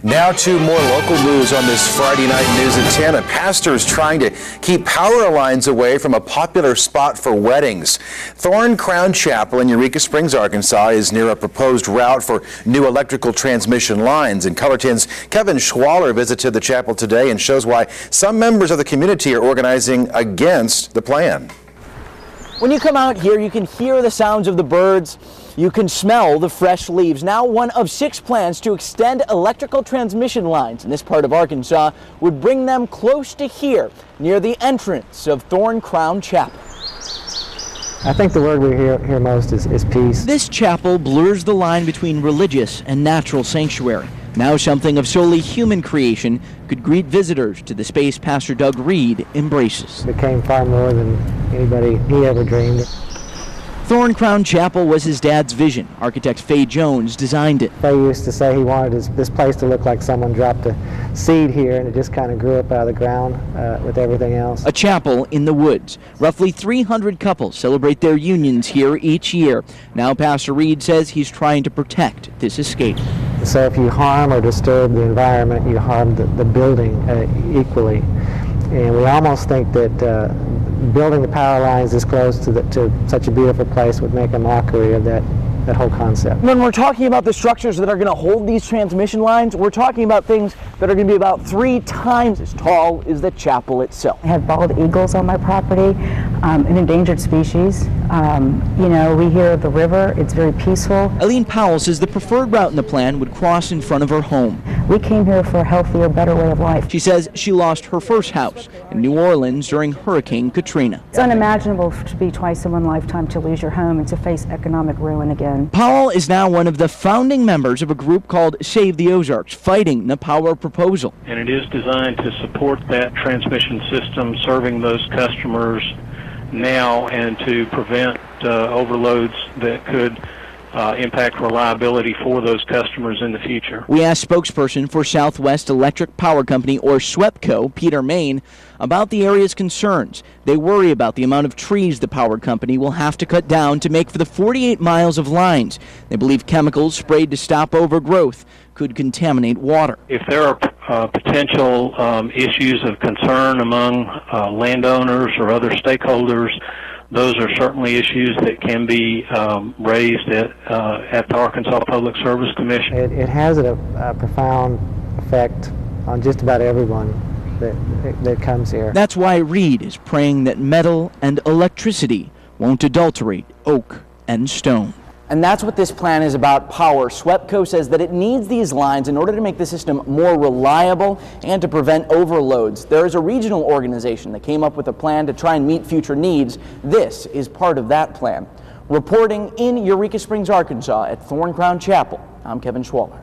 Now to more local news on this Friday night News at 10. A pastor is trying to keep power lines away from a popular spot for weddings. Thorncrown Chapel in Eureka Springs, Arkansas is near a proposed route for new electrical transmission lines. And Color 10's Kevin Schwaller visited the chapel today and shows why some members of the community are organizing against the plan. When you come out here, you can hear the sounds of the birds. You can smell the fresh leaves. Now one of 6 plans to extend electrical transmission lines in this part of Arkansas would bring them close to here, near the entrance of Thorncrown Chapel. I think the word we hear most is peace. This chapel blurs the line between religious and natural sanctuary. Now something of solely human creation could greet visitors to the space Pastor Doug Reed embraces. It became far more than anybody he ever dreamed. Thorncrown Chapel was his dad's vision. Architect Faye Jones designed it. Faye used to say he wanted this place to look like someone dropped a seed here and it just kind of grew up out of the ground with everything else. A chapel in the woods. Roughly 300 couples celebrate their unions here each year. Now Pastor Reed says he's trying to protect this escape. So if you harm or disturb the environment, you harm the building equally. And we almost think that building the power lines this close to such a beautiful place would make a mockery of that whole concept. When we're talking about the structures that are going to hold these transmission lines, we're talking about things that are going to be about 3 times as tall as the chapel itself. I have bald eagles on my property, an endangered species. We hear the river, it's very peaceful. Eileen Powell says the preferred route in the plan would cross in front of her home. We came here for a healthier, better way of life. She says she lost her first house in New Orleans during Hurricane Katrina. It's unimaginable to be twice in one lifetime to lose your home and to face economic ruin again. Powell is now one of the founding members of a group called Save the Ozarks, fighting the power proposal. And it is designed to support that transmission system, serving those customers now and to prevent overloads that could impact reliability for those customers in the future. We asked spokesperson for Southwest Electric Power Company, or SWEPCO, Peter Main, about the area's concerns. They worry about the amount of trees the power company will have to cut down to make for the 48 miles of lines. They believe chemicals sprayed to stop overgrowth could contaminate water. If there are potential issues of concern among landowners or other stakeholders, those are certainly issues that can be raised at the Arkansas Public Service Commission. It has a profound effect on just about everyone that comes here. That's why Reed is praying that metal and electricity won't adulterate oak and stone. And that's what this plan is about, power. SWEPCO says that it needs these lines in order to make the system more reliable and to prevent overloads. There is a regional organization that came up with a plan to try and meet future needs. This is part of that plan. Reporting in Eureka Springs, Arkansas at Thorncrown Chapel, I'm Kevin Schwaller.